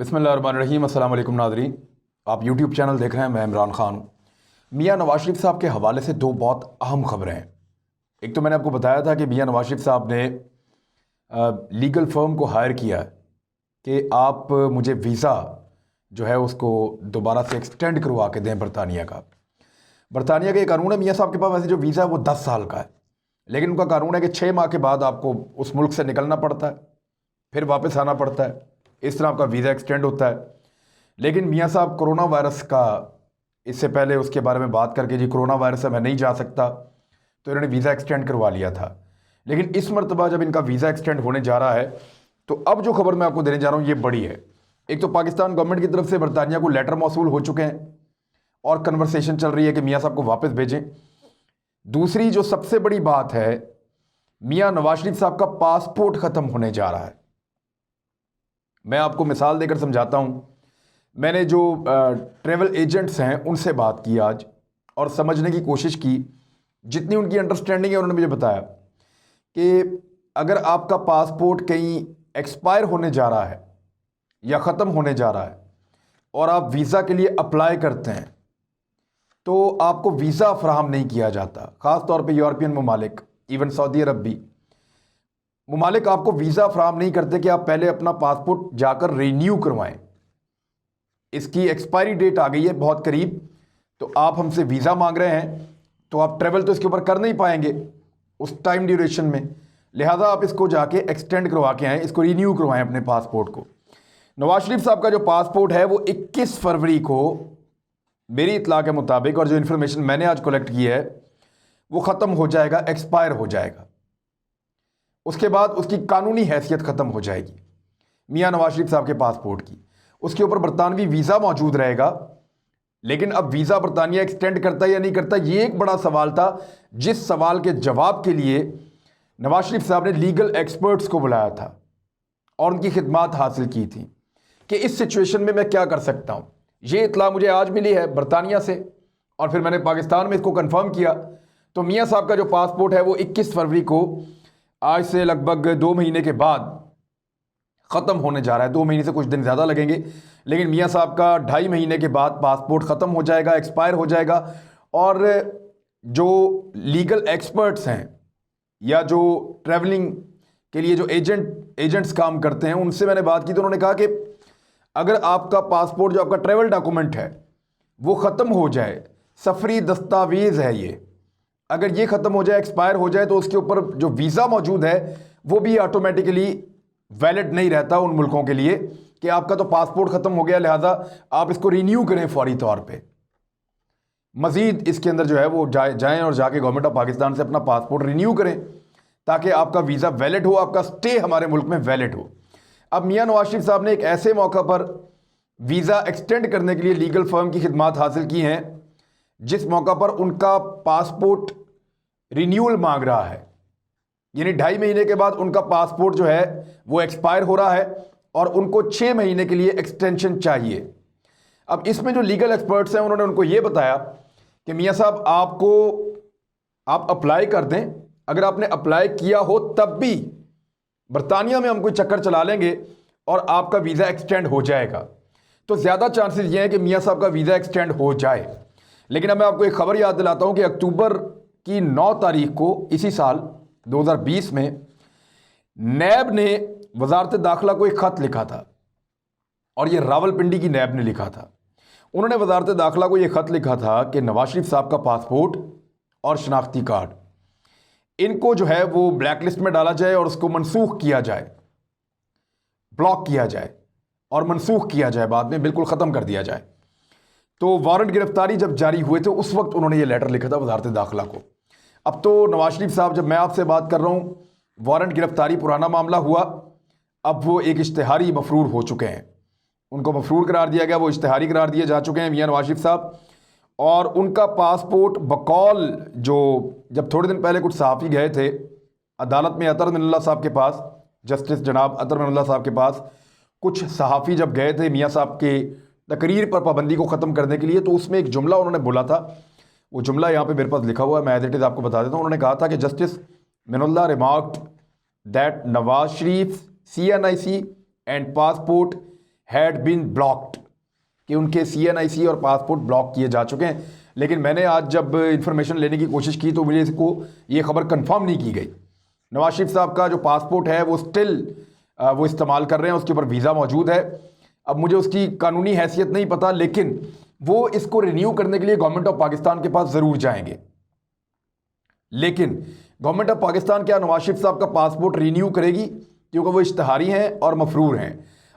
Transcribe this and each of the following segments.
बिस्मिल्लाहिर्रहमानिर्रहीम। अस्सलाम वालेकुम नाज़रीन, आप यूट्यूब चैनल देख रहे हैं। मैं इमरान खान हूँ। मियाँ नवाज शरीफ साहब के हवाले से दो बहुत अहम खबरें हैं। एक तो मैंने आपको बताया था कि मियाँ नवाज शरीफ साहब ने लीगल फर्म को हायर किया है कि आप मुझे वीज़ा जो है उसको दोबारा से एक्सटेंड करवा के दें बरतानिया का। बरतानिया का ये कानून है, मियाँ साहब के पास वैसे जो वीज़ा है वो 10 साल का है, लेकिन उनका कानून है कि 6 माह के बाद आपको उस मुल्क से निकलना पड़ता है, फिर वापस आना पड़ता है। इस तरह आपका वीज़ा एक्सटेंड होता है। लेकिन मियाँ साहब कोरोना वायरस का, इससे पहले उसके बारे में बात करके जी कोरोना वायरस से मैं नहीं जा सकता, तो इन्होंने वीज़ा एक्सटेंड करवा लिया था। लेकिन इस मरतबा जब इनका वीज़ा एक्सटेंड होने जा रहा है, तो अब जो खबर मैं आपको देने जा रहा हूँ ये बड़ी है। एक तो पाकिस्तान गवर्नमेंट की तरफ से बरतानिया को लेटर मौसूल हो चुके हैं और कन्वर्सेशन चल रही है कि मियाँ साहब को वापस भेजें। दूसरी जो सबसे बड़ी बात है, मियाँ नवाज शरीफ साहब का पासपोर्ट ख़त्म होने जा रहा है। मैं आपको मिसाल देकर समझाता हूँ। मैंने जो ट्रैवल एजेंट्स हैं उनसे बात की आज और समझने की कोशिश की। जितनी उनकी अंडरस्टैंडिंग है उन्होंने मुझे बताया कि अगर आपका पासपोर्ट कहीं एक्सपायर होने जा रहा है या ख़त्म होने जा रहा है और आप वीज़ा के लिए अप्लाई करते हैं तो आपको वीज़ा फराहम नहीं किया जाता। ख़ास तौर पे यूरोपियन ममालिक, इवन सऊदी अरब भी ममालिक आपको वीज़ा फराहम नहीं करते कि आप पहले अपना पासपोर्ट जाकर रिन्यू करवाएं। इसकी एक्सपायरी डेट आ गई है बहुत करीब, तो आप हमसे वीज़ा मांग रहे हैं तो आप ट्रैवल तो इसके ऊपर कर नहीं पाएंगे उस टाइम ड्यूरेशन में। लिहाजा आप इसको जाके एक्सटेंड करवा के आएँ, इसको रिन्यू करवाएं अपने पासपोर्ट को। नवाज शरीफ साहब का जो पासपोर्ट है वो 21 फरवरी को मेरी इतला के मुताबिक, और जो इन्फॉर्मेशन मैंने आज कलेक्ट की है, वो ख़त्म हो जाएगा, एक्सपायर हो जाएगा। उसके बाद उसकी कानूनी हैसियत ख़त्म हो जाएगी मियाँ नवाज शरीफ साहब के पासपोर्ट की। उसके ऊपर बरतानवी वीज़ा मौजूद रहेगा। लेकिन अब वीज़ा बरतानिया एक्सटेंड करता है या नहीं करता, ये एक बड़ा सवाल था, जिस सवाल के जवाब के लिए नवाज शरीफ साहब ने लीगल एक्सपर्ट्स को बुलाया था और उनकी खिदमात हासिल की थी कि इस सिचुएशन में मैं क्या कर सकता हूँ। ये इतला मुझे आज मिली है बरतानिया से और फिर मैंने पाकिस्तान में इसको कन्फर्म किया। तो मियाँ साहब का जो पासपोर्ट है वो 21 फरवरी को, आज से लगभग 2 महीने के बाद ख़त्म होने जा रहा है। 2 महीने से कुछ दिन ज़्यादा लगेंगे, लेकिन मियाँ साहब का 2.5 महीने के बाद पासपोर्ट ख़त्म हो जाएगा, एक्सपायर हो जाएगा। और जो लीगल एक्सपर्ट्स हैं या जो ट्रैवलिंग के लिए जो एजेंट्स काम करते हैं, उनसे मैंने बात की तो उन्होंने कहा कि अगर आपका पासपोर्ट, जो आपका ट्रैवल डॉक्यूमेंट है, वो ख़त्म हो जाए, सफरी दस्तावेज़ है ये, अगर ये ख़त्म हो जाए, एक्सपायर हो जाए, तो उसके ऊपर जो वीज़ा मौजूद है वो भी ऑटोमेटिकली वैलिड नहीं रहता उन मुल्कों के लिए कि आपका तो पासपोर्ट ख़त्म हो गया, लिहाजा आप इसको रिन्यू करें फौरी तौर पे। मज़ीद इसके अंदर जो है वो जाएं और जाके गवर्नमेंट ऑफ पाकिस्तान से अपना पासपोर्ट रिन्यू करें ताकि आपका वीज़ा वैलिड हो, आपका स्टे हमारे मुल्क में वैलिड हो। अब मियाँ नवाज शरीफ साहब ने एक ऐसे मौका पर वीज़ा एक्सटेंड करने के लिए लीगल फर्म की खिदमात हासिल की हैं जिस मौका पर उनका पासपोर्ट रिन्यूअल मांग रहा है, यानी 2.5 महीने के बाद उनका पासपोर्ट जो है वो एक्सपायर हो रहा है और उनको 6 महीने के लिए एक्सटेंशन चाहिए। अब इसमें जो लीगल एक्सपर्ट्स हैं उन्होंने उनको ये बताया कि मियाँ साहब आप अप्लाई कर दें, अगर आपने अप्लाई किया हो तब भी बरतानिया में हम कोई चक्कर चला लेंगे और आपका वीज़ा एक्सटेंड हो जाएगा। तो ज़्यादा चांसेस ये हैं कि मियाँ साहब का वीज़ा एक्सटेंड हो जाए। लेकिन अब मैं आपको एक खबर याद दिलाता हूँ कि अक्टूबर की 9 तारीख को इसी साल 2020 में नैब ने वजारत दाखिला को एक ख़त लिखा था, और ये रावलपिंडी की नैब ने लिखा था। उन्होंने वजारत दाखिला को ये ख़त लिखा था कि नवाज शरीफ साहब का पासपोर्ट और शनाख्ती कार्ड, इनको जो है वो ब्लैक लिस्ट में डाला जाए और उसको मनसूख किया जाए, ब्लॉक किया जाए और मनसूख किया जाए, बाद में बिल्कुल ख़त्म कर दिया जाए। तो वारंट गिरफ्तारी जब जारी हुए थे उस वक्त उन्होंने ये लेटर लिखा था वजारत दाखिला को। अब तो नवाज शरीफ साहब, जब मैं आपसे बात कर रहा हूँ, वारंट गिरफ्तारी पुराना मामला हुआ, अब वो एक इश्तिहारी मफरूर हो चुके हैं, उनको मफरूर करार दिया गया, वो इश्तिहारी करार दिए जा चुके हैं मियाँ नवाज शरीफ साहब। और उनका पासपोर्ट बकौल, जो जब थोड़े दिन पहले कुछ सहाफ़ी गए थे अदालत में अतर मिनल्ला साहब के पास, जस्टिस जनाब अतर मिनल्ला साहब के पास, कुछ सहाफ़ी जब गए थे मियाँ साहब के तकरीर पर पाबंदी को ख़त्म करने के लिए, तो उसमें एक जुमला उन्होंने बोला था। वो जुमला यहाँ पे मेरे पास लिखा हुआ है, मैं एज इट इज़ आपको बता देता हूँ। उन्होंने कहा था कि justice Minallah remarked that Nawaz Sharif CNIC and passport had been blocked, कि उनके CNIC और पासपोर्ट ब्लॉक किए जा चुके हैं। लेकिन मैंने आज जब इंफॉर्मेशन लेने की कोशिश की तो मुझे इसको ये खबर कंफर्म नहीं की गई। नवाज शरीफ साहब का जो पासपोर्ट है वो स्टिल वो इस्तेमाल कर रहे हैं, उसके ऊपर वीज़ा मौजूद है। अब मुझे उसकी कानूनी हैसियत नहीं पता, लेकिन वो इसको रिन्यू करने के लिए गवर्नमेंट ऑफ पाकिस्तान के पास ज़रूर जाएंगे। लेकिन गवर्नमेंट ऑफ पाकिस्तान क्या नवाज शरीफ साहब का पासपोर्ट रिन्यू करेगी? क्योंकि वो इश्तहारी हैं और मफरूर हैं।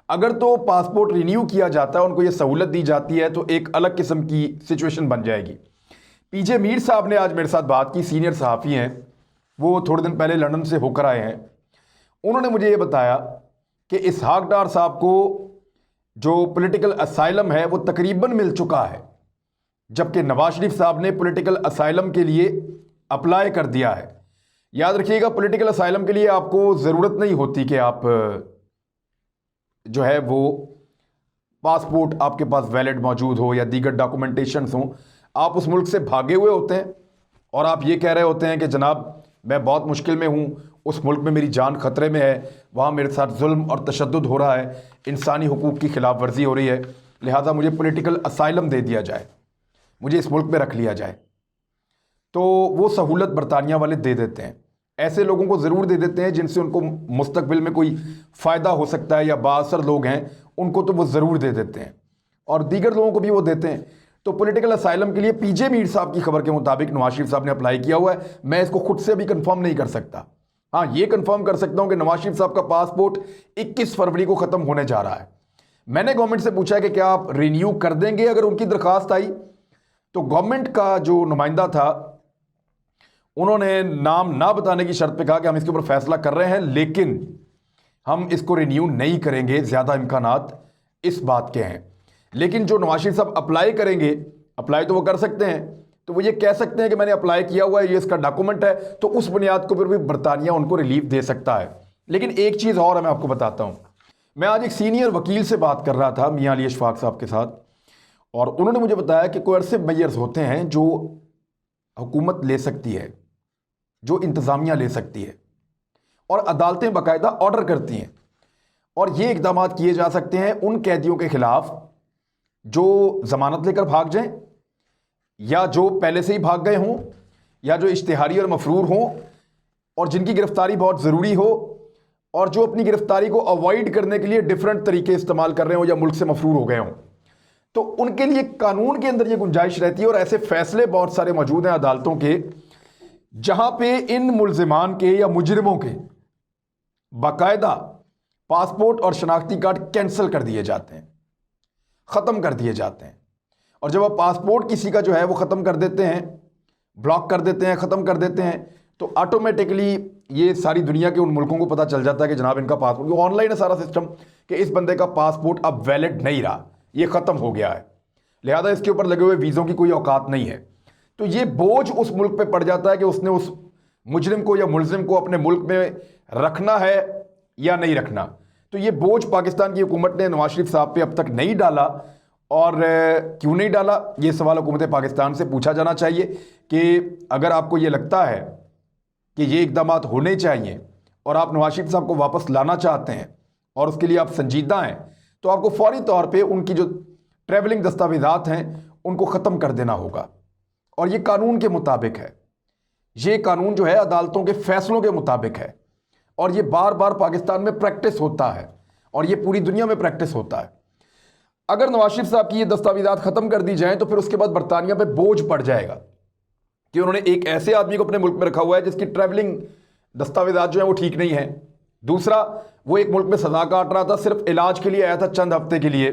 अगर तो पासपोर्ट रिन्यू किया जाता है, उनको ये सहूलत दी जाती है, तो एक अलग किस्म की सिचुएशन बन जाएगी। PJ मीर साहब ने आज मेरे साथ बात की, सीनियर सहाफ़ी हैं, वो थोड़े दिन पहले लंदन से होकर आए हैं। उन्होंने मुझे ये बताया कि इसहाक डार साहब को जो पॉलिटिकल असाइलम है वो तकरीबन मिल चुका है, जबकि नवाज शरीफ साहब ने पॉलिटिकल असाइलम के लिए अप्लाई कर दिया है। याद रखिएगा, पॉलिटिकल असाइलम के लिए आपको ज़रूरत नहीं होती कि आप जो है वो पासपोर्ट आपके पास वैलिड मौजूद हो या दीगर डॉक्यूमेंटेशंस हों। आप उस मुल्क से भागे हुए होते हैं और आप ये कह रहे होते हैं कि जनाब मैं बहुत मुश्किल में हूँ, उस मुल्क में मेरी जान खतरे में है, वहाँ मेरे साथ जुल्म और तशद्दुद हो रहा है, इंसानी हुकूक की खिलाफ वर्जी हो रही है, लिहाजा मुझे पॉलिटिकल असाइलम दे दिया जाए, मुझे इस मुल्क में रख लिया जाए। तो वो सहूलत बरतानिया वाले दे देते हैं। ऐसे लोगों को ज़रूर दे देते हैं जिनसे उनको मुस्तकबिल में कोई फ़ायदा हो सकता है, या बाअसर लोग हैं उनको तो वो ज़रूर दे देते हैं, और दीगर लोगों को भी वो देते हैं। तो पॉलिटिकल असाइलम के लिए PJ मीर साहब की खबर के मुताबिक नवाज शरीफ साहब ने अप्लाई किया हुआ है। मैं इसको खुद से अभी कंफर्म नहीं कर सकता। हाँ, ये कंफर्म कर सकता हूं कि नवाज शरीफ साहब का पासपोर्ट 21 फरवरी को ख़त्म होने जा रहा है। मैंने गवर्नमेंट से पूछा कि क्या आप रिन्यू कर देंगे अगर उनकी दरखास्त आई? तो गवर्नमेंट का जो नुमाइंदा था उन्होंने नाम ना बताने की शर्त पे कहा कि हम इसके ऊपर फैसला कर रहे हैं, लेकिन हम इसको रिन्यू नहीं करेंगे, ज़्यादा इम्कानात इस बात के हैं। लेकिन जो नवाज शरीफ साहब अप्लाई करेंगे, अप्लाई तो वो कर सकते हैं, तो वो ये कह सकते हैं कि मैंने अप्लाई किया हुआ है, ये इसका डॉक्यूमेंट है, तो उस बुनियाद के ऊपर भी बरतानिया उनको रिलीफ दे सकता है। लेकिन एक चीज़ और है, मैं आपको बताता हूँ। मैं आज एक सीनियर वकील से बात कर रहा था, मियाँ अली अशफाक साहब के साथ, और उन्होंने मुझे बताया कि कोएर्सिव मेजर्स होते हैं जो हुकूमत ले सकती है, जो इंतज़ामिया ले सकती है, और अदालतें बाकायदा ऑर्डर करती हैं, और ये इकदाम किए जा सकते हैं उन कैदियों के खिलाफ जो ज़मानत लेकर भाग जाएं, या जो पहले से ही भाग गए हों, या जो इश्तिहारी और मफरूर हों, और जिनकी गिरफ्तारी बहुत ज़रूरी हो, और जो अपनी गिरफ्तारी को अवॉइड करने के लिए डिफरेंट तरीके इस्तेमाल कर रहे हो, या मुल्क से मफरूर हो गए हों। तो उनके लिए कानून के अंदर ये गुंजाइश रहती है, और ऐसे फैसले बहुत सारे मौजूद हैं अदालतों के, जहां पे इन मुल्जिमान के या मुजरिमों के बाकायदा पासपोर्ट और शनाख्ती कार्ड कैंसिल कर दिए जाते हैं, ख़त्म कर दिए जाते हैं। और जब आप पासपोर्ट किसी का जो है वो ख़त्म कर देते हैं, ब्लॉक कर देते हैं, ख़त्म कर देते हैं, तो ऑटोमेटिकली ये सारी दुनिया के उन मुल्कों को पता चल जाता है कि जनाब इनका पासपोर्ट, ऑनलाइन है सारा सिस्टम, कि इस बंदे का पासपोर्ट अब वैलिड नहीं रहा, ये ख़त्म हो गया है, लिहाजा इसके ऊपर लगे हुए वीज़ों की कोई औकात नहीं है। तो ये बोझ उस मुल्क पे पड़ जाता है कि उसने उस मुजरिम को या मुलजिम को अपने मुल्क में रखना है या नहीं रखना। तो ये बोझ पाकिस्तान की हुकूमत ने नवाज शरीफ साहब पे अब तक नहीं डाला, और क्यों नहीं डाला, ये सवाल हुकूमत पाकिस्तान से पूछा जाना चाहिए कि अगर आपको ये लगता है कि ये इकदाम होने चाहिए और आप नवाज शरीफ साहब को वापस लाना चाहते हैं और उसके लिए आप संजीदा हैं, तो आपको फौरी तौर पे उनकी जो ट्रैवलिंग दस्तावेज़ात हैं उनको ख़त्म कर देना होगा। और ये कानून के मुताबिक है, ये कानून जो है अदालतों के फैसलों के मुताबिक है, और ये बार बार पाकिस्तान में प्रैक्टिस होता है, और ये पूरी दुनिया में प्रैक्टिस होता है। अगर नवाज शरीफ साहब की ये दस्तावेज़ात ख़त्म कर दी जाएँ तो फिर उसके बाद बरतानिया पे बोझ पड़ जाएगा कि उन्होंने एक ऐसे आदमी को अपने मुल्क में रखा हुआ है जिसकी ट्रैवलिंग दस्तावेज़ात जो है वो ठीक नहीं है। दूसरा, वो एक मुल्क में सज़ा काट रहा था, सिर्फ इलाज के लिए आया था चंद हफ्ते के लिए,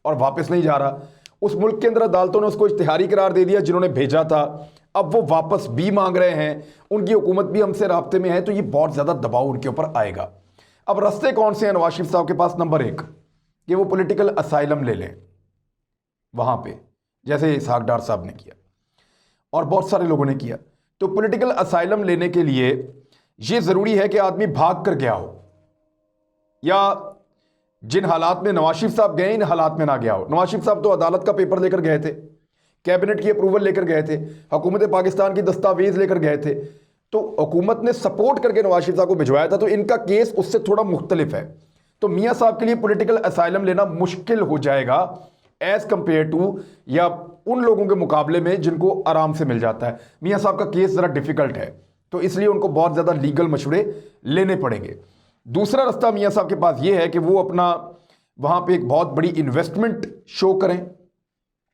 और वापस नहीं जा रहा। उस मुल्क के अंदर अदालतों ने उसको इश्तिहारी करार दे दिया जिन्होंने भेजा था, अब वो वापस भी मांग रहे हैं, उनकी हुकूमत भी हमसे राब्ते में है, तो ये बहुत ज़्यादा दबाव उनके ऊपर आएगा। अब रास्ते कौन से हैं नवाज शरीफ साहब के पास? नंबर 1 कि वो पॉलिटिकल असाइलम ले लें वहाँ पे, जैसे इसहाक डार साहब ने किया और बहुत सारे लोगों ने किया। तो पॉलिटिकल असाइलम लेने के लिए ये ज़रूरी है कि आदमी भाग कर गया हो, या जिन हालात में नवाज शरीफ साहब गए इन हालात में ना गया हो। नवाज शरीफ साहब तो अदालत का पेपर लेकर गए थे, कैबिनेट की अप्रूवल लेकर गए थे, हुकूमत पाकिस्तान की दस्तावेज लेकर गए थे, तो हुकूमत ने सपोर्ट करके नवाज शरीफ साहब को भिजवाया था। तो इनका केस उससे थोड़ा मुख्तलिफ है। तो मियाँ साहब के लिए पॉलिटिकल असाइलम लेना मुश्किल हो जाएगा एज कंपेयर टू, या उन लोगों के मुकाबले में जिनको आराम से मिल जाता है। मियाँ साहब का केस ज़रा डिफिकल्ट है, तो इसलिए उनको बहुत ज़्यादा लीगल मशवरे लेने पड़ेंगे। दूसरा रास्ता मियाँ साहब के पास ये है कि वो अपना वहाँ पे एक बहुत बड़ी इन्वेस्टमेंट शो करें,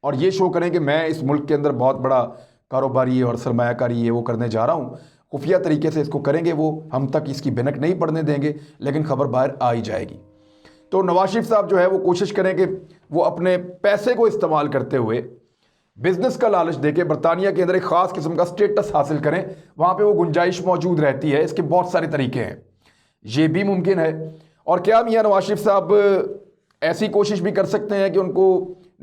और ये शो करें कि मैं इस मुल्क के अंदर बहुत बड़ा कारोबारी और सरमायाकारी ये वो करने जा रहा हूँ। खुफिया तरीके से इसको करेंगे वो, हम तक इसकी भनक नहीं पड़ने देंगे, लेकिन खबर बाहर आ ही जाएगी। तो नवाज शरीफ साहब जो है वो कोशिश करें कि वो अपने पैसे को इस्तेमाल करते हुए बिजनेस का लालच देके बरतानिया के अंदर एक खास किस्म का स्टेटस हासिल करें। वहाँ पे वो गुंजाइश मौजूद रहती है। इसके बहुत सारे तरीके हैं, ये भी मुमकिन है। और क्या मियाँ नवाज शरीफ साहब ऐसी कोशिश भी कर सकते हैं कि उनको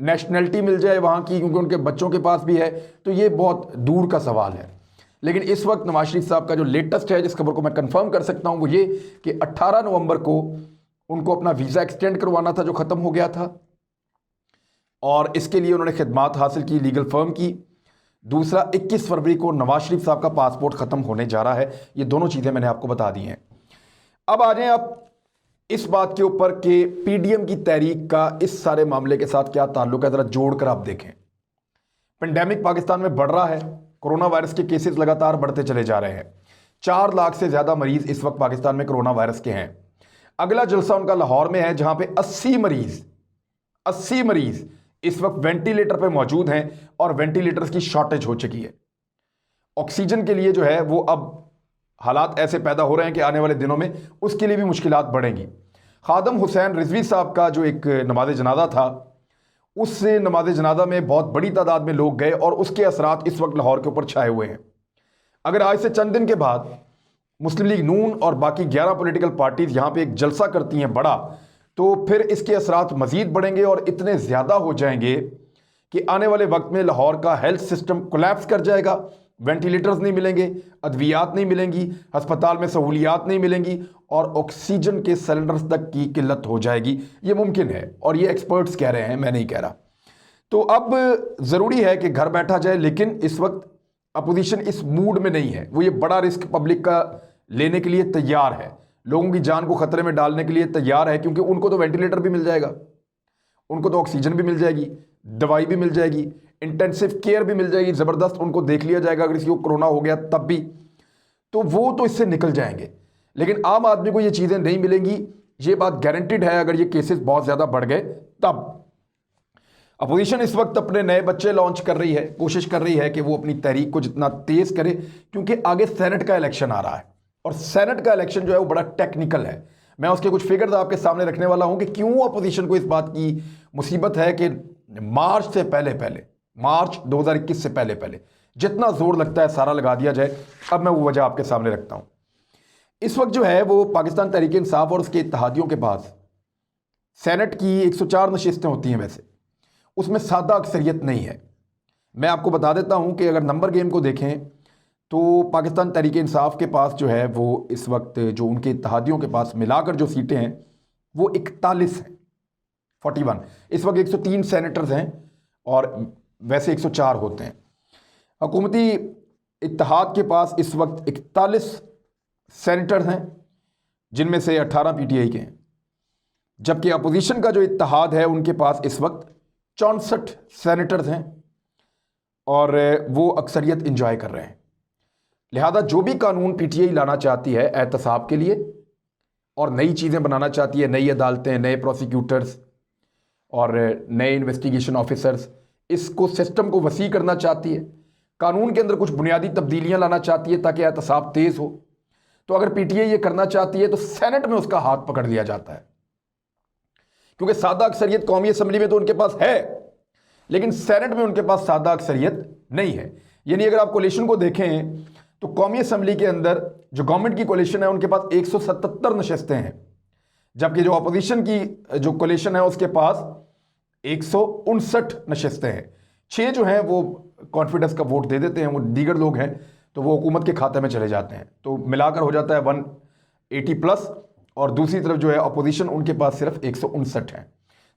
नेशनलिटी मिल जाए वहाँ की, क्योंकि उनके बच्चों के पास भी है, तो ये बहुत दूर का सवाल है। लेकिन इस वक्त नवाज शरीफ साहब का जो लेटेस्ट है, जिस खबर को मैं कंफर्म कर सकता हूँ, वो ये कि 18 नवंबर को उनको अपना वीज़ा एक्सटेंड करवाना था जो ख़त्म हो गया था, और इसके लिए उन्होंने खिदमात हासिल की लीगल फर्म की। दूसरा, 21 फरवरी को नवाज शरीफ साहब का पासपोर्ट ख़त्म होने जा रहा है। ये दोनों चीज़ें मैंने आपको बता दी हैं। अब आ जाएं आप इस बात के ऊपर कि पीडीएम की तहरीक का इस सारे मामले के साथ क्या ताल्लुक है, ज़रा जोड़कर आप देखें। पेंडेमिक पाकिस्तान में बढ़ रहा है, कोरोना वायरस के केसेस लगातार बढ़ते चले जा रहे हैं। 4 लाख से ज़्यादा मरीज इस वक्त पाकिस्तान में कोरोना वायरस के हैं। अगला जलसा उनका लाहौर में है, जहां पे 80 मरीज इस वक्त वेंटिलेटर पे मौजूद हैं, और वेंटिलेटर्स की शॉर्टेज हो चुकी है। ऑक्सीजन के लिए जो है वो अब हालात ऐसे पैदा हो रहे हैं कि आने वाले दिनों में उसके लिए भी मुश्किलात बढ़ेंगी। खादम हुसैन रिजवी साहब का जो एक नमाज जनाजा था, उस नमाज जनाजा में बहुत बड़ी तादाद में लोग गए, और उसके असरात इस वक्त लाहौर के ऊपर छाए हुए हैं। अगर आज से चंद दिन के बाद मुस्लिम लीग नून और बाकी 11 पॉलिटिकल पार्टीज यहाँ पे एक जलसा करती हैं बड़ा, तो फिर इसके असरात मजीद बढ़ेंगे और इतने ज़्यादा हो जाएंगे कि आने वाले वक्त में लाहौर का हेल्थ सिस्टम कोलैप्स कर जाएगा। वेंटिलेटर्स नहीं मिलेंगे, अद्वियात नहीं मिलेंगी, अस्पताल में सहूलियात नहीं मिलेंगी, और ऑक्सीजन के सिलेंडर्स तक की किल्लत हो जाएगी। ये मुमकिन है, और ये एक्सपर्ट्स कह रहे हैं, मैं नहीं कह रहा। तो अब ज़रूरी है कि घर बैठा जाए, लेकिन इस वक्त अपोजिशन इस मूड में नहीं है। वो ये बड़ा रिस्क पब्लिक का लेने के लिए तैयार है, लोगों की जान को खतरे में डालने के लिए तैयार है, क्योंकि उनको तो वेंटिलेटर भी मिल जाएगा, उनको तो ऑक्सीजन भी मिल जाएगी, दवाई भी मिल जाएगी, इंटेंसिव केयर भी मिल जाएगी, ज़बरदस्त उनको देख लिया जाएगा अगर किसी को कोरोना हो गया तब भी, तो वो तो इससे निकल जाएंगे। लेकिन आम आदमी को ये चीज़ें नहीं मिलेंगी, ये बात गारंटीड है। अगर ये केसेस बहुत ज़्यादा बढ़ गए तब अपोजिशन इस वक्त अपने नए बच्चे लॉन्च कर रही है, कोशिश कर रही है कि वो अपनी तहरीक को जितना तेज़ करे, क्योंकि आगे सेनेट का इलेक्शन आ रहा है, और सेनेट का इलेक्शन जो है वो बड़ा टेक्निकल है। मैं उसके कुछ फिगर्स आपके सामने रखने वाला हूं कि क्यों अपोजिशन को इस बात की मुसीबत है कि मार्च से पहले पहले, मार्च 2021 से पहले पहले जितना जोर लगता है सारा लगा दिया जाए। अब मैं वो वजह आपके सामने रखता हूं। इस वक्त जो है वो पाकिस्तान तहरीक इंसाफ और उसके इत्तेहादियों के पास सेनेट की 104 नशिस्तें होती हैं, वैसे उसमें सादा अक्सरियत नहीं है। मैं आपको बता देता हूं कि अगर नंबर गेम को देखें तो पाकिस्तान तहरीक इंसाफ के पास जो है वो इस वक्त जो उनके इत्तेहादियों के पास मिलाकर जो सीटें हैं वो 41 हैं, 41। इस वक्त 103 सेनेटर्स हैं और वैसे 104 होते हैं। हुकूमती इत्तेहाद के पास इस वक्त 41 सेनेटर्स हैं, जिनमें से 18 पीटीआई के हैं, जबकि अपोजिशन का जो इत्तेहाद है उनके पास इस वक्त 64 सेनेटर्स हैं, और वो अक्सरियत इंजॉय कर रहे हैं। लिहाजा जो भी कानून पीटीआई लाना चाहती है एहतसाब के लिए, और नई चीज़ें बनाना चाहती है, नई अदालतें, नए प्रोसिक्यूटर्स और नए इन्वेस्टिगेशन ऑफिसर्स, इसको सिस्टम को वसी करना चाहती है, कानून के अंदर कुछ बुनियादी तब्दीलियां लाना चाहती है ताकि एहतसाब तेज़ हो। तो अगर पीटीआई ये करना चाहती है तो सेनेट में उसका हाथ पकड़ लिया जाता है, क्योंकि सादा अक्सरियत कौमी असम्बली में तो उनके पास है, लेकिन सेनेट में उनके पास सादा अक्सरियत नहीं है। यानी अगर आप कोलिशन को देखें तो कौमी असम्बली के अंदर जो गवर्नमेंट की कोलिशन है उनके पास 177 नशस्तें हैं, जबकि जो अपोजिशन की जो कोलिशन है उसके पास 159 नशस्तें हैं। 6 जो हैं वो कॉन्फिडेंस का वोट दे देते हैं, वो दीगर लोग हैं तो वो हुकूमत के खाते में चले जाते हैं, तो मिलाकर हो जाता है 180 प्लस। और दूसरी तरफ जो है अपोजिशन, उनके पास सिर्फ 159 हैं।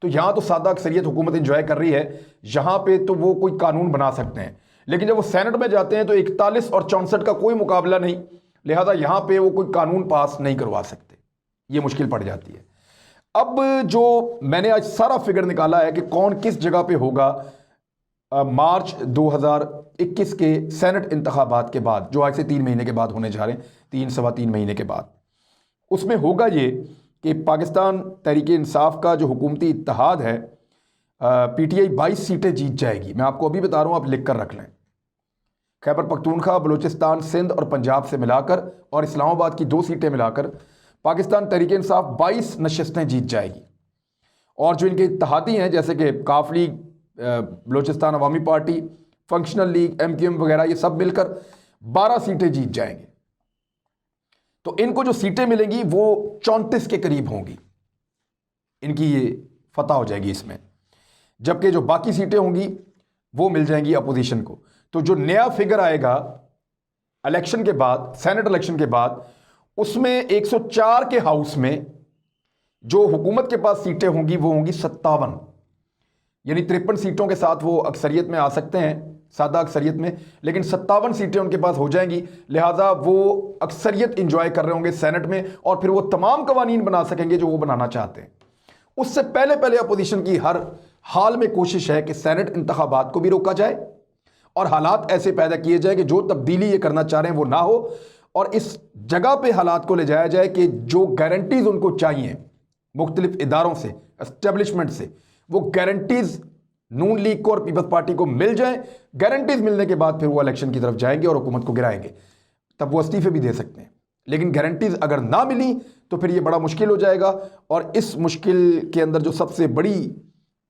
तो यहाँ तो सादा अक्सरियत हुकूमत इंजॉय कर रही है, यहाँ पे तो वो कोई कानून बना सकते हैं, लेकिन जब वो सेनेट में जाते हैं तो 41 और 64 का कोई मुकाबला नहीं, लिहाजा यहाँ पे वो कोई कानून पास नहीं करवा सकते, ये मुश्किल पड़ जाती है। अब जो मैंने आज सारा फिगर निकाला है कि कौन किस जगह पे होगा मार्च 2021 के सेनेट इंतखाबात के बाद, जो आज से 3 महीने के बाद होने जा रहे हैं, 3 सवा 3 महीने के बाद, उसमें होगा ये कि पाकिस्तान तहरीक इंसाफ का जो हुकूमती इत्तेहाद है, पीटीआई 22 सीटें जीत जाएगी। मैं आपको अभी बता रहा हूँ, आप लिख कर रख लें। खैबर पख्तूनख्वा, बलूचिस्तान, सिंध और पंजाब से मिलाकर और इस्लामाबाद की 2 सीटें मिलाकर पाकिस्तान तहरीक इंसाफ 22 नशस्तें जीत जाएगी। और जो इनके इत्तेहादी हैं जैसे कि काफ लीग, बलूचिस्तान अवामी पार्टी, फंक्शनल लीग, MQM वगैरह, ये सब मिलकर 12 सीटें जीत जाएंगे। तो इनको जो सीटें मिलेंगी वो 34 के करीब होंगी, इनकी ये फतह हो जाएगी इसमें, जबकि जो बाकी सीटें होंगी वो मिल जाएंगी अपोजिशन को। तो जो नया फिगर आएगा इलेक्शन के बाद, सेनेट इलेक्शन के बाद, उसमें 104 के हाउस में जो हुकूमत के पास सीटें होंगी वो होंगी 57, यानी 53 सीटों के साथ वो अक्सरियत में आ सकते हैं, सादा अक्सरियत में, लेकिन 57 सीटें उनके पास हो जाएंगी। लिहाजा वो अक्सरियत इंजॉय कर रहे होंगे सेनेट में और फिर वो तमाम कवानीन बना सकेंगे जो वो बनाना चाहते हैं। उससे पहले पहले अपोजिशन की हर हाल में कोशिश है कि सेनेट इंतखाबात को भी रोका जाए और हालात ऐसे पैदा किए जाए कि जो तब्दीली ये करना चाह रहे हैं वो ना हो, और इस जगह पे हालात को ले जाया जाए कि जो गारंटीज उनको चाहिए मुख्तलिफ इदारों से, एस्टेब्लिशमेंट से, वो गारंटीज नून लीग को और पीपल्स पार्टी को मिल जाए। गारंटीज मिलने के बाद फिर वो इलेक्शन की तरफ जाएंगे और हुकूमत को गिराएंगे, तब वो इस्तीफे भी दे सकते हैं। लेकिन गारंटीज अगर ना मिली तो फिर ये बड़ा मुश्किल हो जाएगा, और इस मुश्किल के अंदर जो सबसे बड़ी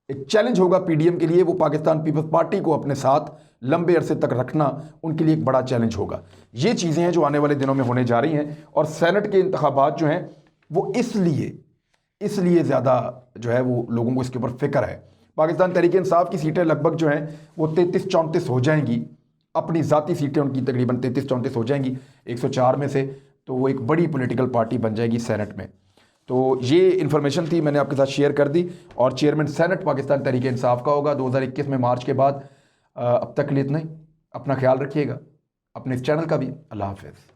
एक चैलेंज होगा पीडीएम के लिए, वो पाकिस्तान पीपल्स पार्टी को अपने साथ लंबे अरसे तक रखना उनके लिए एक बड़ा चैलेंज होगा। ये चीज़ें हैं जो आने वाले दिनों में होने जा रही हैं। और सेनेट के इंतखाबात जो हैं वो इसलिए ज़्यादा जो है वो लोगों को इसके ऊपर फिक्र है। पाकिस्तान तहरीक इंसाफ की सीटें लगभग जो हैं वो 33-34 हो जाएंगी, अपनी ज़ाती सीटें उनकी तकरीबन 33-34 हो जाएंगी 104 में से, तो वो एक बड़ी पॉलिटिकल पार्टी बन जाएगी सेनेट में। तो ये इन्फॉर्मेशन थी, मैंने आपके साथ शेयर कर दी। और चेयरमैन सेनेट पाकिस्तान तहरीक इंसाफ का होगा 2021 में, मार्च के बाद। अब तक के लिए इतना ही। अपना ख्याल रखिएगा, अपने इस चैनल का भी। अल्लाह हाफ़िज़।